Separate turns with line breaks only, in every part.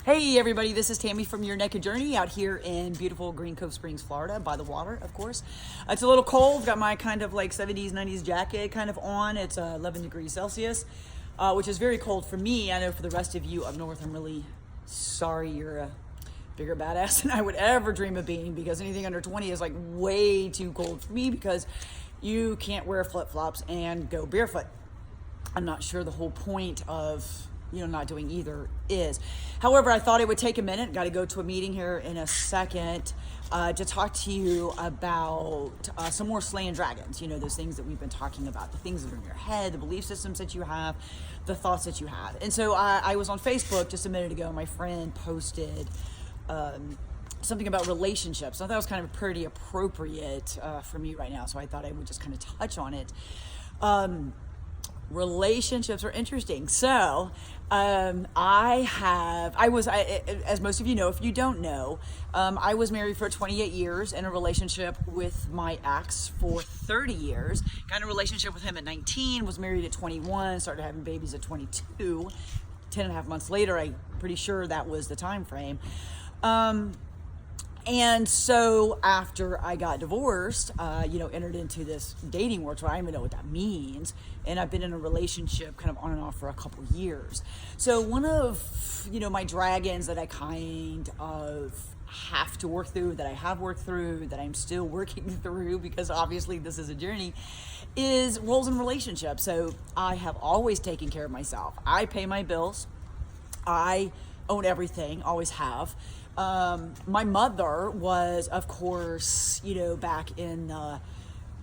Hey everybody, this is Tammy from Your Naked Journey out here in beautiful Green Cove Springs, Florida, by the water, of course. It's a little cold, got my kind of like 70s, 90s jacket kind of on. It's 11 degrees Celsius, which is very cold for me. I know for the rest of you up north, I'm really sorry you're a bigger badass than I would ever dream of being, because anything under 20 is like way too cold for me because you can't wear flip-flops and go barefoot. I'm not sure the whole point of not doing either is. However, I thought it would take a minute. Got to go to a meeting here in a second to talk to you about some more slaying dragons. Those things that we've been talking about, the things that are in your head, the belief systems that you have, the thoughts that you have. And so I was on Facebook just a minute ago. My friend posted something about relationships. I thought it was kind of pretty appropriate for me right now. So I thought I would just kind of touch on it. Relationships are interesting. So I was, as most of you know, if you don't know, I was married for 28 years, in a relationship with my ex for 30 years. Got in a relationship with him at 19, was married at 21, started having babies at 22. 10 and a half months later, I'm pretty sure that was the time frame. And so after I got divorced, entered into this dating world, so I don't even know what that means. And I've been in a relationship kind of on and off for a couple years. So one of, my dragons that I kind of have to work through, that I have worked through, that I'm still working through, because obviously this is a journey, is roles in relationships. So I have always taken care of myself. I pay my bills. I own everything, always have. My mother was, of course, back in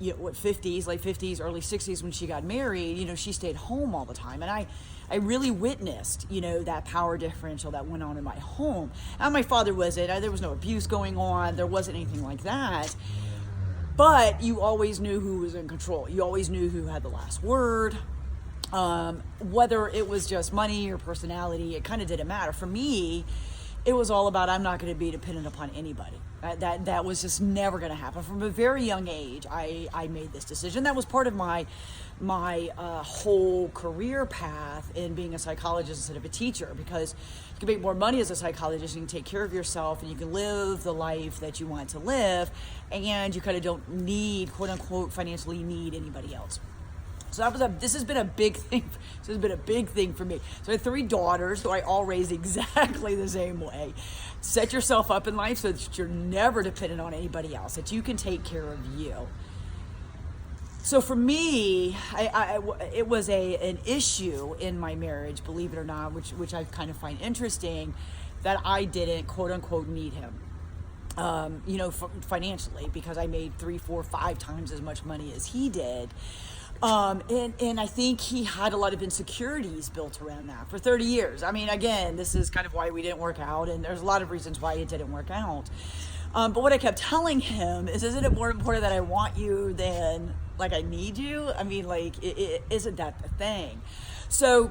late 50s, early 60s, when she got married, she stayed home all the time. And I really witnessed, that power differential that went on in my home. And my father wasn't, there was no abuse going on. There wasn't anything like that. But you always knew who was in control. You always knew who had the last word. Whether it was just money or personality, it kind of didn't matter. For me, it was all about, I'm not going to be dependent upon anybody. That was just never going to happen. From a very young age, I made this decision. That was part of my whole career path in being a psychologist instead of a teacher, because you can make more money as a psychologist, you can take care of yourself, and you can live the life that you want to live, and you kind of don't need, quote unquote, financially need anybody else. So this has been a big thing. This has been a big thing for me. So I have 3 daughters who I all raised exactly the same way. Set yourself up in life so that you're never dependent on anybody else, that you can take care of you. So for me, it was an issue in my marriage, believe it or not, which I kind of find interesting, that I didn't, quote unquote, need him. Financially, because I made 3, 4, 5 times as much money as he did. And I think he had a lot of insecurities built around that for 30 years. I mean, again, this is kind of why we didn't work out, and there's a lot of reasons why it didn't work out. But what I kept telling him is, isn't it more important that I want you than like I need you? I mean, like, isn't that the thing? So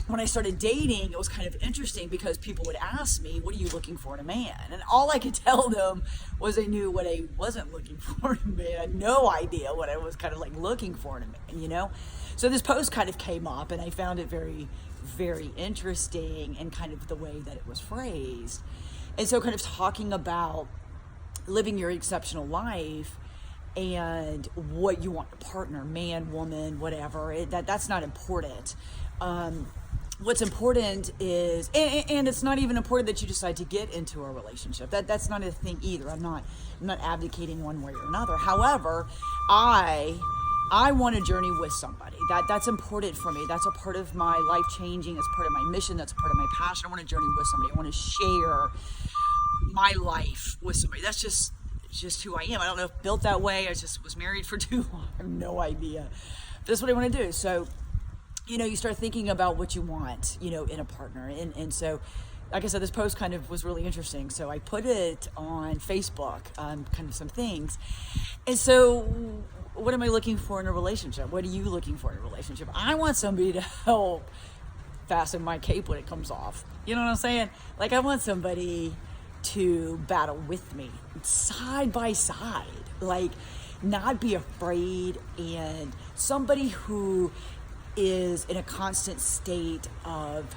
when I started dating, it was kind of interesting because people would ask me, what are you looking for in a man? And all I could tell them was I knew what I wasn't looking for in a man. I had no idea what I was kind of like looking for in a man, So this post kind of came up, and I found it very, very interesting, and kind of the way that it was phrased. And so kind of talking about living your exceptional life and what you want a partner, man, woman, whatever, that's not important. What's important is, and it's not even important that you decide to get into a relationship. That's not a thing either. I'm not advocating one way or another. However, I want to journey with somebody. That's important for me. That's a part of my life changing. It's part of my mission. That's part of my passion. I want to journey with somebody. I want to share my life with somebody. That's just who I am. I don't know if built that way. I just was married for too long. I have no idea. That's what I want to do. So, you start thinking about what you want, in a partner. And so, like I said, this post kind of was really interesting. So I put it on Facebook, kind of some things. And so what am I looking for in a relationship? What are you looking for in a relationship? I want somebody to help fasten my cape when it comes off. You know what I'm saying? Like, I want somebody to battle with me side by side, like not be afraid, and somebody who is in a constant state of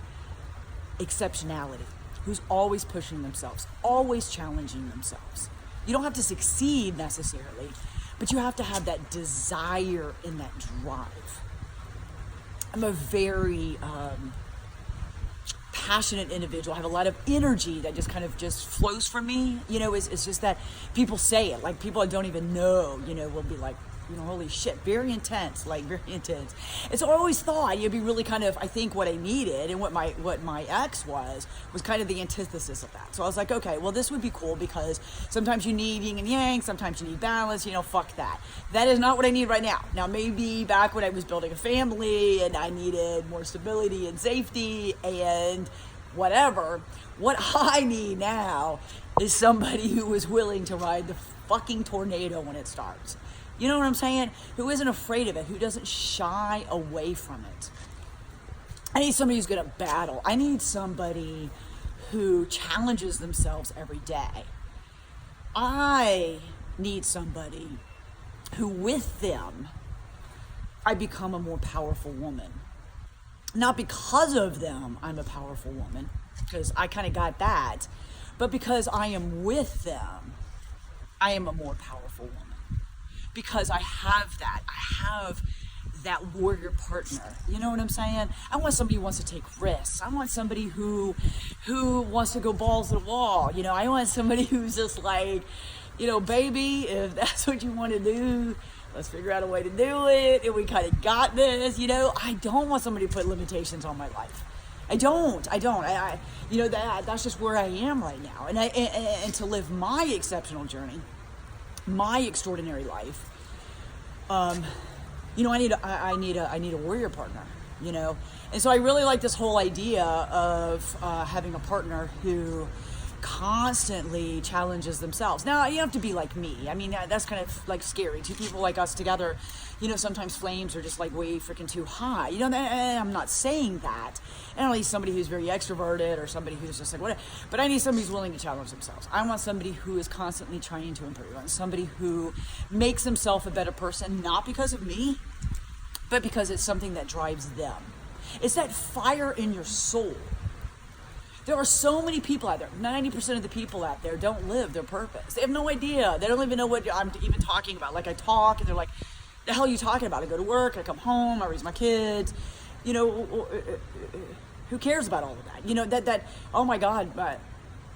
exceptionality. who's always pushing themselves, always challenging themselves. You don't have to succeed necessarily, but you have to have that desire and that drive. I'm a very passionate individual. I have a lot of energy that just kind of just flows from me. It's just that people say it. Like, people I don't even know, will be like, holy shit, very intense, like very intense. And so I always thought it'd be really kind of, I think what I needed and what my ex was kind of the antithesis of that. So I was like, okay, well, this would be cool because sometimes you need yin and yang, sometimes you need balance, fuck that. That is not what I need right now. Now, maybe back when I was building a family and I needed more stability and safety and whatever, what I need now is somebody who is willing to ride the fucking tornado when it starts. You know what I'm saying? Who isn't afraid of it, who doesn't shy away from it. I need somebody who's going to battle. I need somebody who challenges themselves every day. I need somebody who, with them, I become a more powerful woman. Not because of them, I'm a powerful woman, because I kind of got that, but because I am with them, I am a more powerful woman. Because I have that warrior partner. You know what I'm saying? I want somebody who wants to take risks. I want somebody who wants to go balls to the wall. I want somebody who's just like, baby, if that's what you want to do, let's figure out a way to do it. And we kind of got this. I don't want somebody to put limitations on my life. I don't. That's just where I am right now. And to live my exceptional journey, my extraordinary life, I need a warrior partner, and so I really like this whole idea of having a partner who constantly challenges themselves. Now, you don't have to be like me. I mean, that's kind of like scary. Two people like us together, sometimes flames are just like way freaking too high. I'm not saying that. And I need somebody who's very extroverted or somebody who's just like whatever. But I need somebody who's willing to challenge themselves. I want somebody who is constantly trying to improve. I want somebody who makes himself a better person, not because of me, but because it's something that drives them. It's that fire in your soul. There are so many people out there. 90% of the people out there don't live their purpose. They have no idea. They don't even know what I'm even talking about. Like, I talk and they're like, the hell are you talking about? I go to work, I come home, I raise my kids. Who cares about all of that? That oh my God.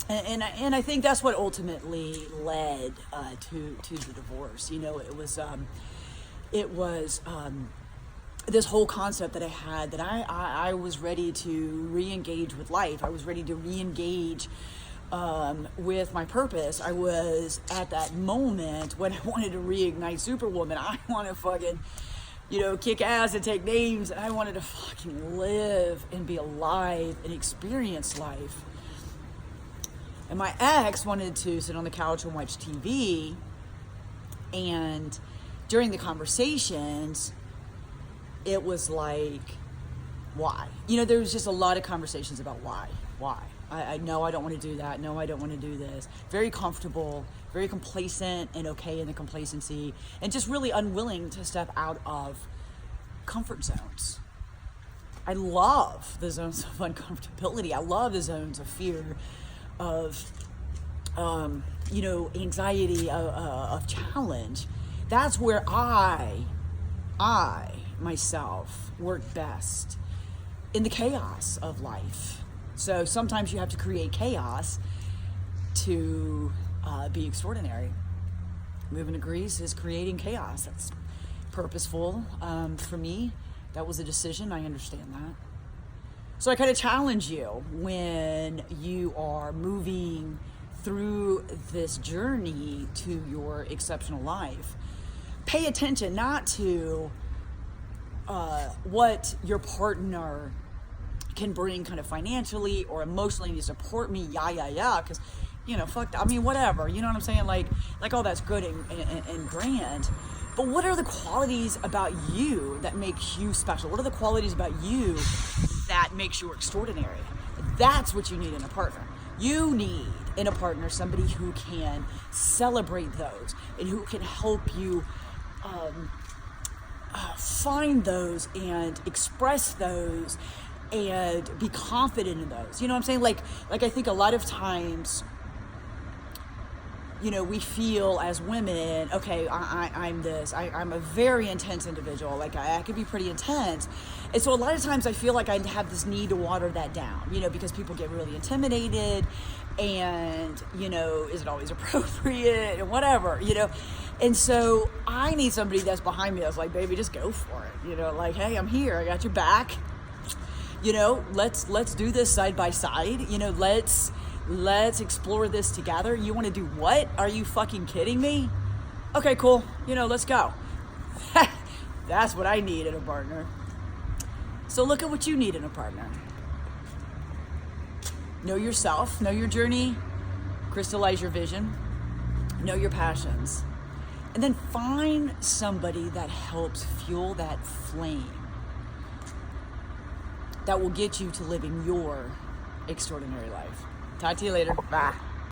And I think that's what ultimately led to the divorce. It was this whole concept that I had, that I was ready to re-engage with life. I was ready to re-engage with my purpose. I was at that moment when I wanted to reignite Superwoman. I want to fucking, kick ass and take names. And I wanted to fucking live and be alive and experience life. And my ex wanted to sit on the couch and watch TV. And during the conversations, it was like, why? There was just a lot of conversations about why. I know I don't want to do that. No, I don't want to do this. Very comfortable, very complacent and okay in the complacency, and just really unwilling to step out of comfort zones. I love the zones of uncomfortability. I love the zones of fear, of, anxiety, of challenge. That's where I myself work best, in the chaos of life. So sometimes you have to create chaos to be extraordinary. Moving to Greece is creating chaos. That's purposeful. For me, that was a decision. I understand that. So I kind of challenge you, when you are moving through this journey to your exceptional life, pay attention not to what your partner can bring kind of financially or emotionally to support me, because, fuck, I mean, whatever, you know what I'm saying? Like all that's good and grand. But what are the qualities about you that make you special? What are the qualities about you that makes you extraordinary? That's what you need in a partner. You need in a partner somebody who can celebrate those and who can help you find those and express those and be confident in those. You know what I'm saying? Like I think a lot of times, you know, we feel as women, okay, I'm this, I'm a very intense individual. Like I could be pretty intense. And so a lot of times I feel like I have this need to water that down, you know, because people get really intimidated and, you know, is it always appropriate and whatever, you know? And so I need somebody that's behind me that's like, baby, just go for it. You know, like, hey, I'm here. I got your back. You know, let's do this side by side. You know, let's explore this together. You want to do what? Are you fucking kidding me? Okay, cool. You know, let's go. That's what I need in a partner. So look at what you need in a partner. Know yourself, know your journey, crystallize your vision, know your passions, and then find somebody that helps fuel that flame that will get you to living your extraordinary life. Talk to you later. Bye.